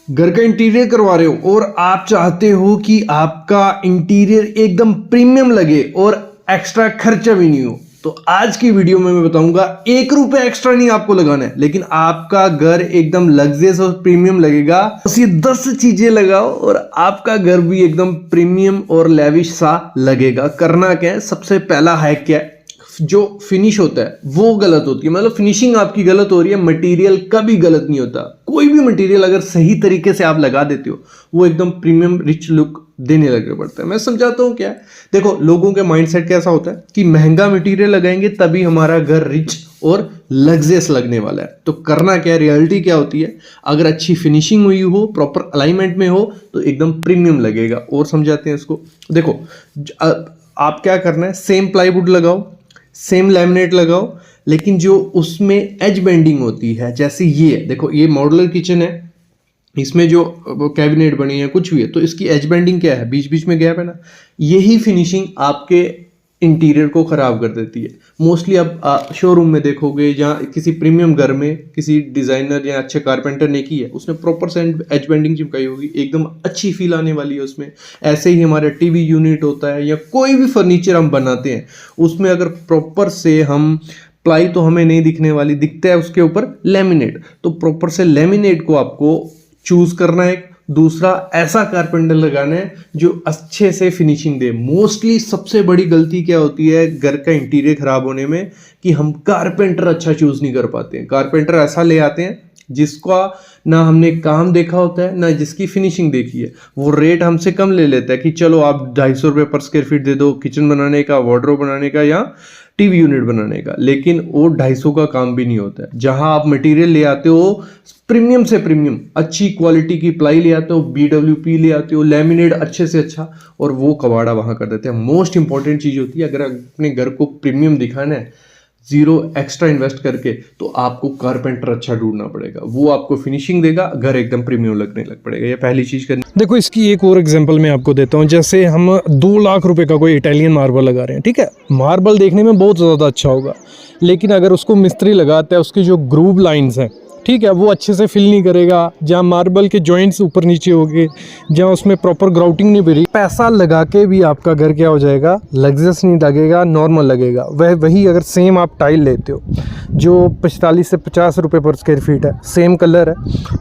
घर का इंटीरियर करवा रहे हो और आप चाहते हो कि आपका इंटीरियर एकदम प्रीमियम लगे और एक्स्ट्रा खर्चा भी नहीं हो, तो आज की वीडियो में मैं बताऊंगा 1 रुपया एक्स्ट्रा नहीं आपको लगाना है, लेकिन आपका घर एकदम लग्जरियस और प्रीमियम लगेगा। बस ये 10 चीजें लगाओ और आपका घर भी एकदम प्रीमियम और लेविश सा लगेगा। करना क्या है, सबसे पहला हैक क्या है, जो फिनिश होता है वो गलत होती है, मतलब फिनिशिंग आपकी गलत हो रही है। मटेरियल कभी गलत नहीं होता, कोई भी मटेरियल अगर सही तरीके से आप लगा देते हो वो एकदम प्रीमियम रिच लुक देने लगे पड़ता है। मैं समझाता हूँ क्या है। देखो, लोगों के माइंडसेट कैसा होता है कि महंगा मटेरियल लगाएंगे तभी हमारा घर रिच और लग्जरियस लगने वाला है। तो करना क्या है, रियलिटी क्या होती है, अगर अच्छी फिनिशिंग हुई हो, प्रॉपर अलाइनमेंट में हो तो एकदम प्रीमियम लगेगा। और समझाते हैं इसको। देखो, आप क्या करना है, सेम प्लाईवुड लगाओ, सेम लैमिनेट लगाओ, लेकिन जो उसमें एज बेंडिंग होती है, जैसे ये देखो, ये मॉड्यूलर किचन है, इसमें जो कैबिनेट बनी है कुछ भी है, तो इसकी एज बेंडिंग क्या है, बीच बीच में गैप है ना, यही फिनिशिंग आपके इंटीरियर को खराब कर देती है। मोस्टली आप शोरूम में देखोगे, जहाँ किसी प्रीमियम घर में किसी डिजाइनर या अच्छे कारपेंटर ने की है, उसने प्रॉपर से एज बेंडिंग चिपकाई होगी, एकदम अच्छी फील आने वाली है उसमें। ऐसे ही हमारा टीवी यूनिट होता है या कोई भी फर्नीचर हम बनाते हैं, उसमें अगर प्रॉपर से हम प्लाई तो हमें नहीं दिखने वाली, दिखता है उसके ऊपर लेमिनेट, तो प्रॉपर से लेमिनेट को आपको चूज करना है। दूसरा, ऐसा कारपेंटर लगाना है जो अच्छे से फिनिशिंग दे। मोस्टली सबसे बड़ी गलती क्या होती है घर का इंटीरियर खराब होने में, कि हम कारपेंटर अच्छा चूज नहीं कर पाते हैं। कारपेंटर ऐसा ले आते हैं जिसका ना हमने काम देखा होता है ना जिसकी फिनिशिंग देखी है। वो रेट हमसे कम ले लेता है कि चलो आप 250 रुपये पर स्क्वायर फीट दे दो किचन बनाने का, वार्डरोब बनाने का या टीवी यूनिट बनाने का, लेकिन वो 250 का काम भी नहीं होता है। जहां आप मटेरियल ले आते हो प्रीमियम से प्रीमियम, अच्छी क्वालिटी की प्लाई ले आते हो, BWP ले आते हो, लैमिनेट अच्छे से अच्छा, और वो कबाड़ा वहां कर देते हैं। मोस्ट इंपॉर्टेंट चीज होती है, अगर अपने घर को प्रीमियम दिखाना है जीरो एक्स्ट्रा इन्वेस्ट करके, तो आपको कारपेंटर अच्छा ढूंढना पड़ेगा, वो आपको फिनिशिंग देगा, घर एकदम प्रीमियम लगने लग पड़ेगा। ये पहली चीज करनी। देखो, इसकी एक और एग्जांपल मैं आपको देता हूँ। जैसे हम 2 लाख रुपए का कोई इटालियन मार्बल लगा रहे हैं, ठीक है, मार्बल देखने में बहुत ज़्यादा अच्छा होगा, लेकिन अगर उसको मिस्त्री लगाता है, उसकी जो ग्रूव लाइंस हैं, ठीक है, वो अच्छे से फिल नहीं करेगा, जहाँ मार्बल के जॉइंट्स ऊपर नीचे हो गए, जहाँ उसमें प्रॉपर ग्राउटिंग नहीं भरी, पैसा लगा के भी आपका घर क्या हो जाएगा, लग्जरियस नहीं लगेगा, नॉर्मल लगेगा। वही अगर सेम आप टाइल लेते हो जो 45 से 50 रुपये पर स्क्वायर फीट है, सेम कलर है,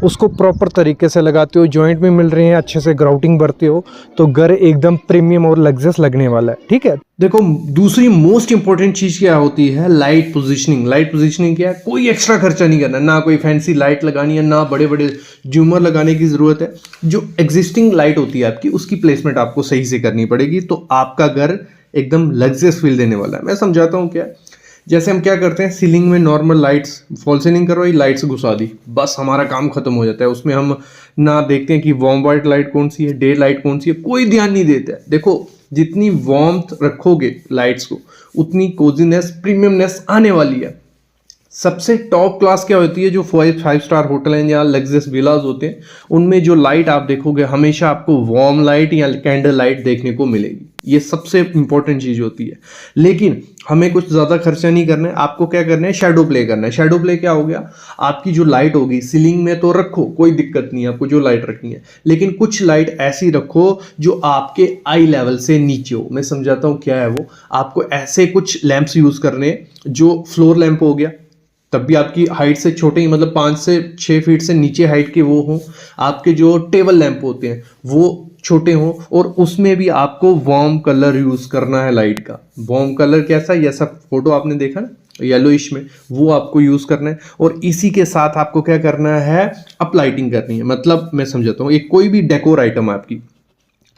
उसको प्रॉपर तरीके से लगाते हो, जॉइंट भी मिल रहे हैं, अच्छे से ग्राउटिंग भरते हो, तो घर एकदम प्रीमियम और लग्जरियस लगने वाला है। ठीक है, देखो, दूसरी मोस्ट इंपॉर्टेंट चीज क्या होती है, लाइट पोजीशनिंग। लाइट पोजीशनिंग क्या है, कोई एक्स्ट्रा खर्चा नहीं करना, ना कोई फैंसी लाइट लगानी है, ना बड़े बड़े झूमर लगाने की जरूरत है। जो एग्जिस्टिंग लाइट होती है आपकी, उसकी प्लेसमेंट आपको सही से करनी पड़ेगी, तो आपका घर एकदम लग्जरियस फील देने वाला है। मैं समझाता हूँ क्या। जैसे हम क्या करते हैं, सीलिंग में नॉर्मल लाइट्स, फॉल सीलिंग करवाई, लाइट्स घुसा दी, बस हमारा काम खत्म हो जाता है। उसमें हम ना देखते हैं कि वार्म वाइट लाइट कौन सी है, डे लाइट कौन सी है, कोई ध्यान नहीं देता है। देखो, जितनी वार्मथ रखोगे लाइट्स को, उतनी कोजीनेस, प्रीमियमनेस आने वाली है। सबसे टॉप क्लास क्या होती है, जो 5 स्टार होटल हैं या लग्जरियस विलाज होते हैं, उनमें जो लाइट आप देखोगे, हमेशा आपको वार्म लाइट या कैंडल लाइट देखने को मिलेगी। ये सबसे इंपॉर्टेंट चीज होती है। लेकिन हमें कुछ ज्यादा खर्चा नहीं करना है, आपको क्या करना है, शैडो प्ले करना है। शैडो प्ले क्या हो गया, आपकी जो लाइट होगी सीलिंग में तो रखो, कोई दिक्कत नहीं है, आपको जो लाइट रखनी है, लेकिन कुछ लाइट ऐसी रखो जो आपके आई लेवल से नीचे हो। मैं समझाता हूँ क्या है वो। आपको ऐसे कुछ लैंप्स यूज करने, जो फ्लोर लैंप हो गया, तब भी आपकी हाइट से छोटे ही, मतलब 5 से 6 फीट से नीचे हाइट के वो हों। आपके जो टेबल लैंप होते हैं वो छोटे हों, और उसमें भी आपको वार्म कलर यूज करना है लाइट का। वार्म कलर कैसा, ये सब फोटो आपने देखा ना, येलोइश में, वो आपको यूज करना है। और इसी के साथ आपको क्या करना है, अप लाइटिंग करनी है। मतलब मैं समझाता हूँ, एक कोई भी डेकोर आइटम है, आपकी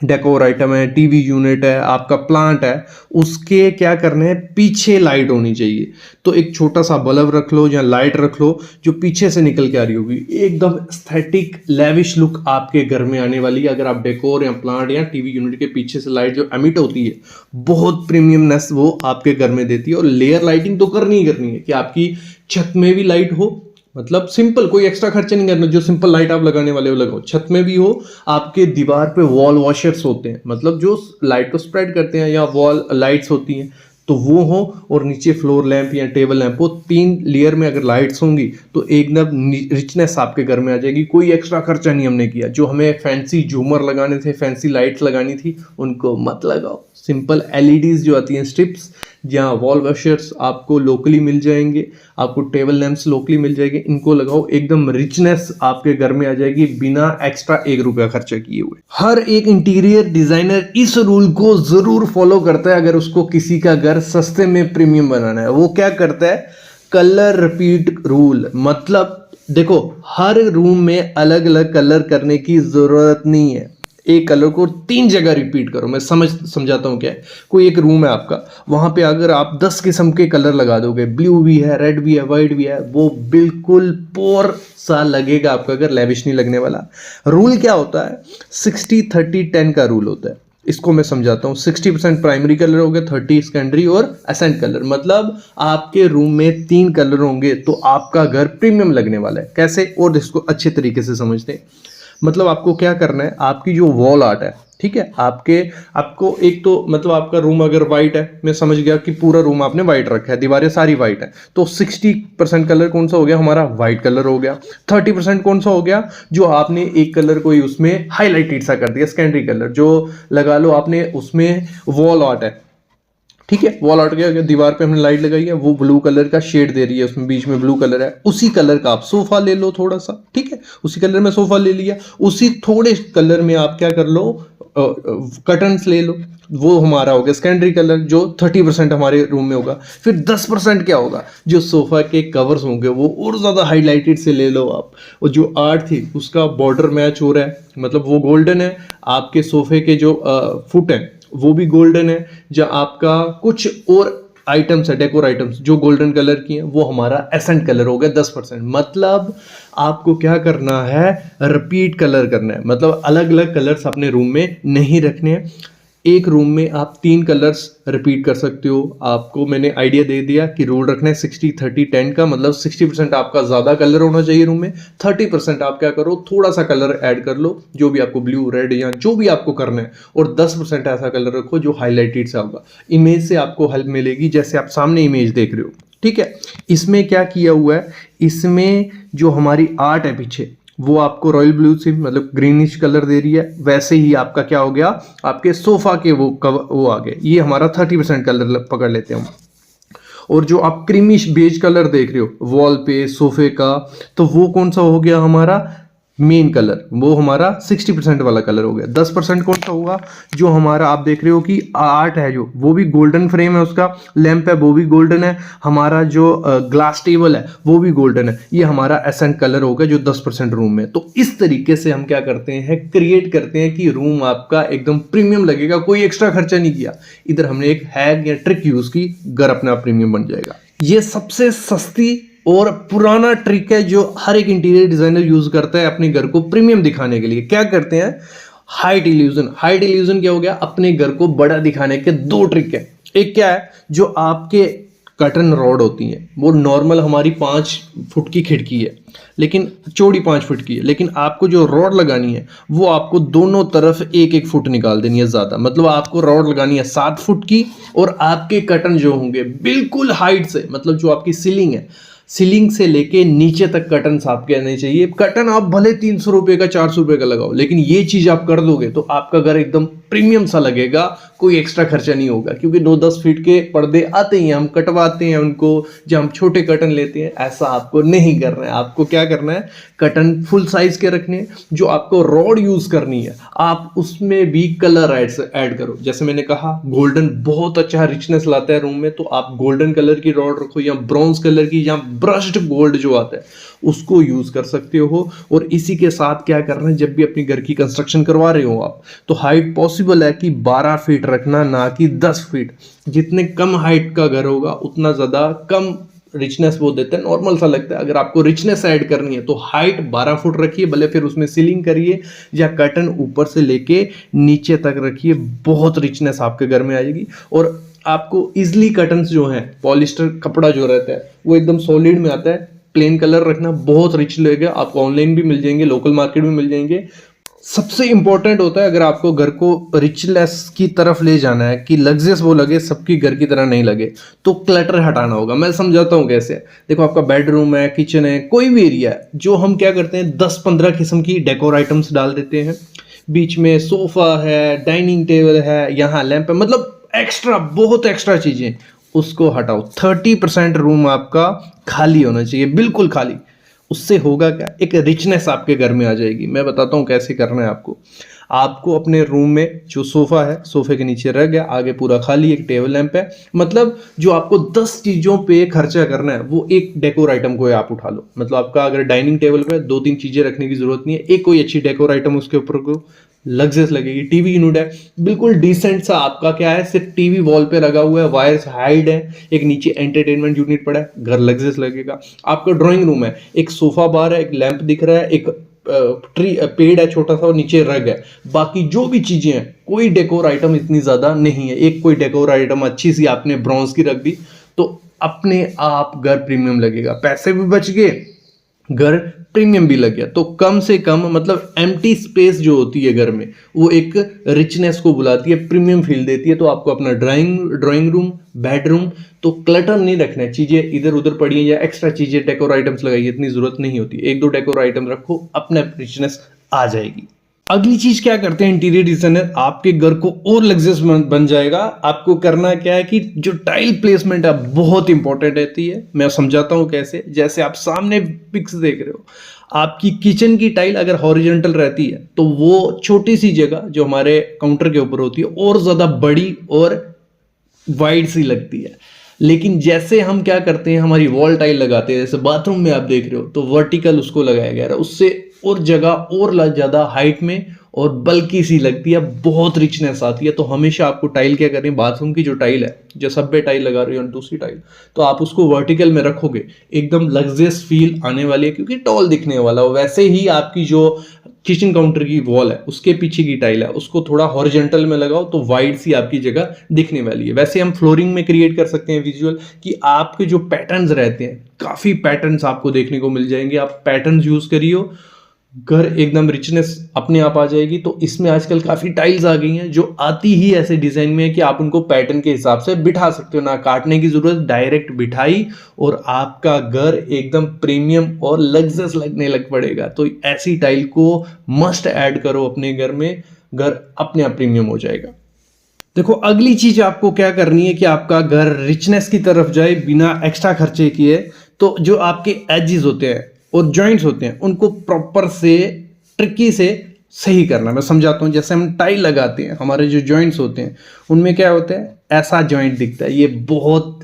डेकोर आइटम है, टीवी यूनिट है, आपका प्लांट है, उसके क्या करना है, पीछे लाइट होनी चाहिए। तो एक छोटा सा बल्ब रख लो या लाइट रख लो जो पीछे से निकल के आ रही होगी, एकदम एस्थेटिक लेविश लुक आपके घर में आने वाली है। अगर आप डेकोर या प्लांट या टीवी यूनिट के पीछे से लाइट जो एमिट होती है, बहुत प्रीमियमनेस वो आपके घर में देती है। और लेयर लाइटिंग तो करनी ही करनी है, कि आपकी छत में भी लाइट हो, मतलब सिंपल, कोई एक्स्ट्रा खर्चा नहीं करना, जो सिंपल लाइट आप लगाने वाले हो लगाओ, छत में भी हो। आपके दीवार पे वॉल वॉशर्स होते हैं, मतलब जो लाइट को स्प्रेड करते हैं, या वॉल लाइट्स होती हैं, तो वो हो, और नीचे फ्लोर लैंप या टेबल लैंप हो, 3 लेयर में अगर लाइट्स होंगी तो एकदम रिचनेस आपके घर में आ जाएगी। कोई एक्स्ट्रा खर्चा नहीं हमने किया। जो हमें फैंसी झूमर लगाने थे, फैंसी लाइट्स लगानी थी, उनको मत लगाओ। सिंपल एलईडीज जो आती हैं स्ट्रिप्स, जहाँ वॉल वॉशर्स आपको लोकली मिल जाएंगे, आपको टेबल लैंप्स लोकली मिल जाएंगे, इनको लगाओ। एकदम रिचनेस आपके घर में आ जाएगी बिना एक्स्ट्रा 1 रुपया खर्चा किए हुए। हर एक इंटीरियर डिजाइनर इस रूल को जरूर फॉलो करता है अगर उसको किसी का घर सस्ते में प्रीमियम बनाना है। वो क्या करता है? Colour repeat rule. मतलब देखो, हर रूम में अलग अलग कलर करने की जरूरत नहीं है। एक कलर को 3 जगह रिपीट करो। मैं समझाता हूँ क्या है। कोई एक रूम है आपका, वहां पे अगर आप 10 किस्म के कलर लगा दोगे, ब्लू भी है, रेड भी है, वाइट भी है, वो बिल्कुल पोर सा लगेगा आपका घर, लेविश नहीं लगने वाला। रूल क्या होता है? 60-30-10 का रूल होता है। इसको मैं समझाता हूँ। 60% प्राइमरी कलर हो गया, 30 सेकेंडरी और एसेंट कलर। मतलब आपके रूम में 3 कलर होंगे तो आपका घर प्रीमियम लगने वाला है। कैसे? और इसको अच्छे तरीके से समझते हैं। मतलब आपको क्या करना है, आपकी जो वॉल आर्ट है, ठीक है, आपको एक तो मतलब आपका रूम अगर वाइट है, मैं समझ गया कि पूरा रूम आपने वाइट रखा है, दीवारें सारी वाइट है, तो 60% कलर कौन सा हो गया? हमारा वाइट कलर हो गया। 30% कौन सा हो गया? जो आपने एक कलर कोई उसमें हाईलाइटेड सा कर दिया, सेकेंडरी कलर जो लगा लो आपने उसमें वॉल आर्ट है, ठीक है। वॉल आर्ट के दीवार पे हमने लाइट लगाई है, वो ब्लू कलर का शेड दे रही है, उसमें बीच में ब्लू कलर है। उसी कलर का आप सोफा ले लो थोड़ा सा, ठीक है, उसी कलर में सोफा ले लिया। उसी थोड़े कलर में आप क्या कर लो, कर्टन्स ले लो, वो हमारा हो गया सेकेंडरी कलर, जो 30% हमारे रूम में होगा। फिर 10% क्या होगा? जो सोफा के कवर्स होंगे वो और ज्यादा हाईलाइटेड से ले लो आप। और जो आर्ट थी उसका बॉर्डर मैच हो रहा है, मतलब वो गोल्डन है। आपके सोफे के जो फुट है वो भी गोल्डन है। जहाँ आपका कुछ और आइटम्स है, डेकोर आइटम्स जो गोल्डन कलर की हैं, वो हमारा एसेंट कलर हो गया 10%। मतलब आपको क्या करना है? रिपीट कलर करना है। मतलब अलग अलग कलर्स अपने रूम में नहीं रखने हैं। एक रूम में आप 3 कलर्स रिपीट कर सकते हो। आपको मैंने आइडिया दे दिया कि रूल रखना है 60-30-10 का। मतलब 60% आपका ज़्यादा कलर होना चाहिए रूम में, 30% आप क्या करो, थोड़ा सा कलर ऐड कर लो, जो भी आपको ब्लू, रेड या जो भी आपको करना है, और 10% ऐसा कलर रखो जो हाईलाइटेड सा होगा। इमेज से आपको हेल्प मिलेगी, जैसे आप सामने इमेज देख रहे हो, ठीक है। इसमें क्या किया हुआ है, इसमें जो हमारी आर्ट है पीछे, वो आपको रॉयल ब्लू से मतलब ग्रीनिश कलर दे रही है। वैसे ही आपका क्या हो गया, आपके सोफा के वो आ गए, ये हमारा 30% कलर पकड़ लेते हैं हम। और जो आप क्रीमिश बेज कलर देख रहे हो वॉल पे सोफे का, तो वो कौन सा हो गया हमारा? मेन कलर, वो हमारा 60% वाला कलर हो गया। 10% कौन सा होगा? जो हमारा आप देख रहे हो कि आर्ट है, जो वो भी गोल्डन फ्रेम है, उसका लैंप है वो भी गोल्डन है, हमारा जो ग्लास टेबल है वो भी गोल्डन है। ये हमारा एसेंट कलर होगा जो 10% रूम में। तो इस तरीके से हम क्या करते हैं, क्रिएट करते हैं कि रूम आपका एकदम प्रीमियम लगेगा। कोई एक्स्ट्रा खर्चा नहीं किया, इधर हमने एक हैक या ट्रिक यूज की, घर अपना प्रीमियम बन जाएगा। ये सबसे सस्ती और पुराना ट्रिक है जो हर एक इंटीरियर डिजाइनर यूज करता है अपने घर को प्रीमियम दिखाने के लिए। क्या करते हैं? Height illusion. हाइट इल्यूजन क्या हो गया? अपने घर को बड़ा दिखाने के 2 ट्रिक है। एक क्या है, जो आपके कर्टन रॉड होती हैं, वो नॉर्मल हमारी 5 फुट की खिड़की है, लेकिन चौड़ी 5 फुट की है, लेकिन आपको जो रॉड लगानी है वो आपको दोनों तरफ 1-1 फुट निकाल देनी है ज़्यादा। मतलब आपको रॉड लगानी है 7 फुट की, और आपके कर्टन जो होंगे बिल्कुल हाइट से, मतलब जो आपकी सीलिंग है, सीलिंग से लेके नीचे तक कर्टन आपके आने चाहिए। कर्टन आप भले 300 रुपये का, 400 रुपये का लगाओ, लेकिन ये चीज आप कर दोगे तो आपका घर एकदम प्रीमियम सा लगेगा। कोई एक्स्ट्रा खर्चा नहीं होगा, क्योंकि 9-10 फीट के पर्दे आते ही हैं, हम कटवाते हैं उनको, जब हम छोटे कर्टन लेते हैं। ऐसा आपको नहीं करना है। आपको क्या करना है, कर्टन फुल साइज के रखने हैं। जो आपको रॉड यूज करनी है, आप उसमें भी कलर ऐड करो। जैसे मैंने कहा, गोल्डन बहुत अच्छा रिचनेस लाता है रूम में, तो आप गोल्डन कलर की रॉड रखो, या ब्रॉन्ज कलर की, या ब्रश्ड गोल्ड जो आता है उसको यूज कर सकते हो। और इसी के साथ क्या करना है, जब भी अपनी घर की कंस्ट्रक्शन करवा रहे हो आप, तो हाइट पॉसिबल है कि 12 फीट रखना, ना कि 10 फीट। जितने कम हाइट का घर होगा उतना ज्यादा कम रिचनेस वो देते हैं, नॉर्मल सा लगता है। अगर आपको रिचनेस ऐड करनी है तो हाइट 12 फुट रखिए, भले फिर उसमें सीलिंग करिए या कर्टन ऊपर से लेके नीचे तक रखिए, बहुत रिचनेस आपके घर में आएगी। और आपको इजिली कर्टन्स जो हैं, पॉलिस्टर कपड़ा जो रहता है वो एकदम सॉलिड में आता है, प्लेन कलर रखना, बहुत रिच लगेगा। आपको ऑनलाइन भी मिल जाएंगे, लोकल मार्केट में मिल जाएंगे। सबसे इंपॉर्टेंट होता है अगर आपको घर को रिचनेस की तरफ ले जाना है कि लग्जरियस वो लगे, सबकी घर की तरह नहीं लगे, तो क्लटर हटाना होगा। मैं समझाता हूँ कैसे। देखो आपका बेडरूम है, किचन है, कोई भी एरिया है, जो हम क्या करते हैं 10-15 किस्म की डेकोर आइटम्स डाल देते हैं। बीच में सोफा है, डाइनिंग टेबल है, यहाँ लैंप है, मतलब एक्स्ट्रा, बहुत एक्स्ट्रा चीजें, उसको हटाओ। 30% रूम आपका खाली होना चाहिए, बिल्कुल खाली। उससे होगा क्या, एक रिचनेस आपके घर में आ जाएगी। मैं बताता हूँ कैसे करना है आपको। आपको अपने रूम में जो सोफा है, सोफे के नीचे रह गया, आगे पूरा खाली, एक टेबल लैंप है, मतलब जो आपको 10 चीजों पे खर्चा करना है वो एक डेकोर आइटम को आप उठा लो। मतलब आपका अगर डाइनिंग टेबल पे 2-3 चीजें रखने की जरूरत नहीं है, एक कोई अच्छी डेकोर आइटम उसके ऊपर को लग्जरियस लगेगी। टीवी यूनिट है, बिल्कुल डिसेंट सा आपका क्या है, सिर्फ टीवी वॉल पे लगा हुआ है, वायर्स हाइड है, एक नीचे एंटरटेनमेंट यूनिट पड़ा है, घर लग्जरियस लगेगा। आपका ड्राइंग रूम है, एक सोफा बार है, एक लैंप दिख रहा है, एक ट्री पेड़ है छोटा सा और नीचे रग है, बाकी जो भी चीजें हैं, कोई डेकोर आइटम इतनी ज्यादा नहीं है। एक कोई डेकोर आइटम अच्छी सी आपने ब्रॉन्ज की रख दी तो अपने आप घर प्रीमियम लगेगा, पैसे भी बच गए, घर प्रीमियम भी लग गया। तो कम से कम मतलब एम्प्टी स्पेस जो होती है घर में, वो एक रिचनेस को बुलाती है, प्रीमियम फील देती है। तो आपको अपना ड्राइंग रूम, बेडरूम, तो क्लटर नहीं रखना है, चीजें इधर उधर पड़ी हैं या एक्स्ट्रा चीजें डेकोर आइटम्स लगाई, इतनी जरूरत नहीं होती। 1-2 डेकोर आइटम रखो, अपना रिचनेस आ जाएगी। अगली चीज क्या करते हैं इंटीरियर डिजाइनर, आपके घर को और लग्जरियस बन जाएगा। आपको करना क्या है कि जो टाइल प्लेसमेंट है बहुत इंपॉर्टेंट रहती है। मैं समझाता हूं कैसे। जैसे आप सामने पिक्स देख रहे हो, आपकी किचन की टाइल अगर हॉरिजॉन्टल रहती है तो वो छोटी सी जगह जो हमारे काउंटर के ऊपर होती है और ज्यादा बड़ी और वाइड सी लगती है। लेकिन जैसे हम क्या करते हैं, हमारी वॉल टाइल लगाते हैं, जैसे बाथरूम में आप देख रहे हो, तो वर्टिकल उसको लगाया गया है, उससे और जगह और ज्यादा हाइट में और बल्कि सी लगती है, बहुत रिचनेस आती है। तो हमेशा आपको टाइल क्या करनी है, बाथरूम की जो टाइल है, जो सब्बे टाइल लगा रही हो दूसरी टाइल, तो आप उसको वर्टिकल में रखोगे, एकदम लग्जरियस फील आने वाली है, क्योंकि टॉल दिखने वाला हो। वैसे ही आपकी जो किचन काउंटर की वॉल है, उसके पीछे की टाइल है, उसको थोड़ा हॉरिजॉन्टल में लगाओ तो वाइड सी आपकी जगह दिखने वाली है। वैसे हम फ्लोरिंग में क्रिएट कर सकते हैं विजुअल, कि आपके जो पैटर्न्स रहते हैं, काफी पैटर्न्स आपको देखने को मिल जाएंगे। आप पैटर्न्स यूज करियो, घर एकदम रिचनेस अपने आप आ जाएगी। तो इसमें आजकल काफी टाइल्स आ गई हैं जो आती ही ऐसे डिजाइन में है कि आप उनको पैटर्न के हिसाब से बिठा सकते हो, ना काटने की जरूरत, डायरेक्ट बिठाई और आपका घर एकदम प्रीमियम और लग्जरियस लगने लग पड़ेगा। तो ऐसी टाइल को मस्ट ऐड करो अपने घर में, घर अपने आप प्रीमियम हो जाएगा। देखो अगली चीज आपको क्या करनी है कि आपका घर रिचनेस की तरफ जाए बिना एक्स्ट्रा खर्चे किए। तो जो आपके एजेस होते हैं और जॉइंट्स होते हैं, उनको प्रॉपर से ट्रिकी से सही करना। मैं समझाता हूँ। जैसे हम टाइल लगाते हैं, हमारे जो जॉइंट्स होते हैं उनमें क्या होता है, ऐसा जॉइंट दिखता है, ये बहुत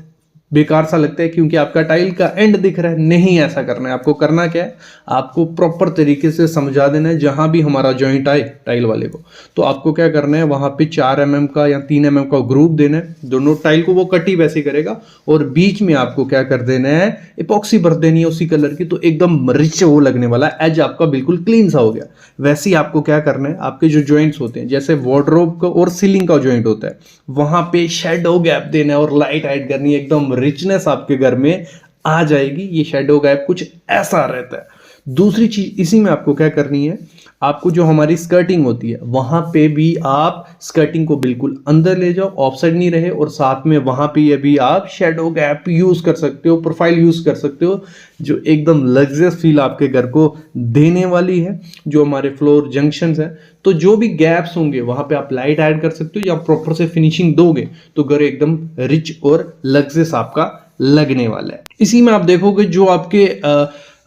बेकार सा लगता है क्योंकि आपका टाइल का एंड दिख रहा है। नहीं, ऐसा करना है। आपको करना क्या है, आपको प्रॉपर तरीके से समझा देना है। जहां भी हमारा जॉइंट आए टाइल वाले को, तो आपको क्या करना है, वहां पे 4 mm का या 3 mm का ग्रूव देना है। दोनों टाइल को वो कटी वैसे करेगा और बीच में आपको क्या कर देना है, इपॉक्सी भर देनी है उसी कलर की। तो एकदम रिच वो लगने वाला है, एज आपका बिल्कुल क्लीन सा हो गया। वैसे ही आपको क्या करना है, आपके जो जॉइंट्स होते हैं, जैसे वार्डरोब का और सीलिंग का जॉइंट होता है, वहां पे शेडो गैप देना है और लाइट ऐड करनी है। एकदम रिचनेस आपके घर में आ जाएगी। ये शेडो गैप कुछ ऐसा रहता है। दूसरी चीज इसी में आपको क्या करनी है, आपको जो हमारी स्कर्टिंग होती है वहां पे भी आप स्कर्टिंग को बिल्कुल अंदर ले जाओ, ऑफसाइड नहीं रहे, और साथ में वहां पे ये भी आप शेडो गैप यूज कर सकते हो, प्रोफाइल यूज कर सकते हो, जो एकदम लग्जरियस फील आपके घर को देने वाली है। जो हमारे फ्लोर जंक्शंस हैं, तो जो भी गैप्स होंगे वहां पे आप लाइट ऐड कर सकते हो, या प्रॉपर से फिनिशिंग दोगे तो घर एकदम रिच और लग्जरियस आपका लगने वाला है। इसी में आप देखोगे जो आपके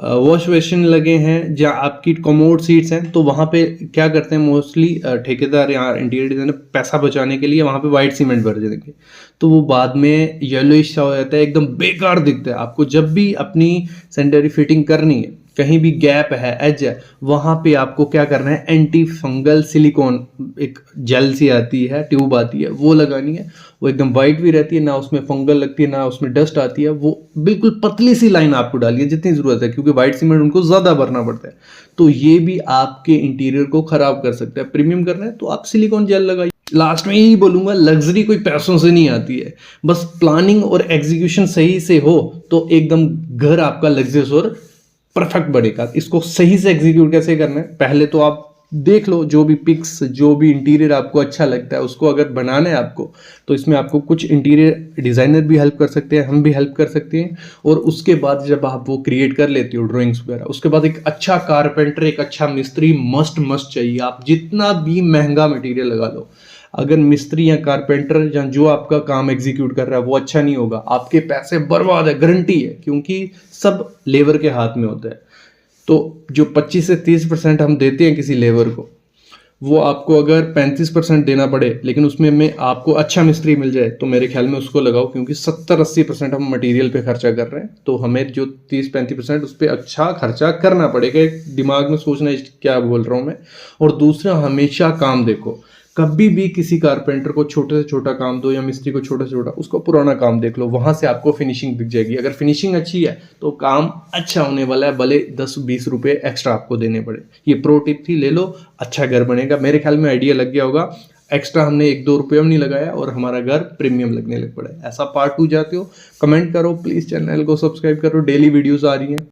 वॉश बेसिन लगे हैं, जहाँ आपकी कमोड सीट्स हैं, तो वहाँ पे क्या करते हैं मोस्टली ठेकेदार या इंटीरियर डिजाइनर, पैसा बचाने के लिए वहाँ पे वाइट सीमेंट भर देंगे, तो वो बाद में येलोइश सा हो जाता है, एकदम बेकार दिखता है। आपको जब भी अपनी सैनिटरी फिटिंग करनी है, कहीं भी गैप है, एज है, वहां पे आपको क्या करना है, एंटी फंगल सिलिकॉन एक जेल सी आती है, ट्यूब आती है, वो लगानी है। वो एकदम वाइट भी रहती है, ना उसमें फंगल लगती है, ना उसमें डस्ट आती है। वो बिल्कुल पतली सी लाइन आपको डालिए जितनी जरूरत है, क्योंकि वाइट सीमेंट उनको ज्यादा भरना पड़ता है। तो ये भी आपके इंटीरियर को खराब कर सकता है। प्रीमियम करना है तो आप सिलिकॉन जेल लगाइए। लास्ट में यही बोलूंगा, लग्जरी कोई पैसों से नहीं आती है, बस प्लानिंग और एग्जीक्यूशन सही से हो तो एकदम घर आपका लग्जरियस और परफेक्ट बनेगा। इसको सही से एग्जीक्यूट कैसे करना है, पहले तो आप देख लो जो भी पिक्स, जो भी इंटीरियर आपको अच्छा लगता है उसको अगर बनाना है आपको, तो इसमें आपको कुछ इंटीरियर डिज़ाइनर भी हेल्प कर सकते हैं, हम भी हेल्प कर सकते हैं। और उसके बाद जब आप वो क्रिएट कर लेते हो ड्राइंग्स वगैरह, उसके बाद एक अच्छा कारपेंटर, एक अच्छा मिस्त्री मस्ट चाहिए। आप जितना भी महंगा मटेरियल लगा लो, अगर मिस्त्री या कारपेंटर या जो आपका काम एग्जीक्यूट कर रहा है वो अच्छा नहीं होगा, आपके पैसे बर्बाद है, गारंटी है, क्योंकि सब लेबर के हाथ में होता है। तो जो 25 से 30% हम देते हैं किसी लेबर को, वो आपको अगर 35% देना पड़े, लेकिन उसमें में आपको अच्छा मिस्त्री मिल जाए, तो मेरे ख्याल में उसको लगाओ, क्योंकि 70-80% हम मटेरियल पे खर्चा कर रहे हैं, तो हमें जो 30-35% उस पर अच्छा खर्चा करना पड़ेगा। एक दिमाग में सोचना है क्या बोल रहा हूँ मैं। और दूसरा, हमेशा काम देखो, कभी भी किसी कारपेंटर को छोटे से छोटा काम दो या मिस्त्री को छोटा से छोटा, उसको पुराना काम देख लो, वहां से आपको फिनिशिंग दिख जाएगी। अगर फिनिशिंग अच्छी है तो काम अच्छा होने वाला है, भले 10-20 रुपए एक्स्ट्रा आपको देने पड़े। ये प्रो टिप थी, ले लो, अच्छा घर बनेगा। मेरे ख्याल में आइडिया लग गया होगा। एक्स्ट्रा हमने 1-2 रुपये नहीं लगाया और हमारा घर प्रीमियम लगने लग पड़ा है। ऐसा पार्ट 2 जाते हो, कमेंट करो, प्लीज़ चैनल को सब्सक्राइब करो, डेली वीडियोज़ आ रही हैं।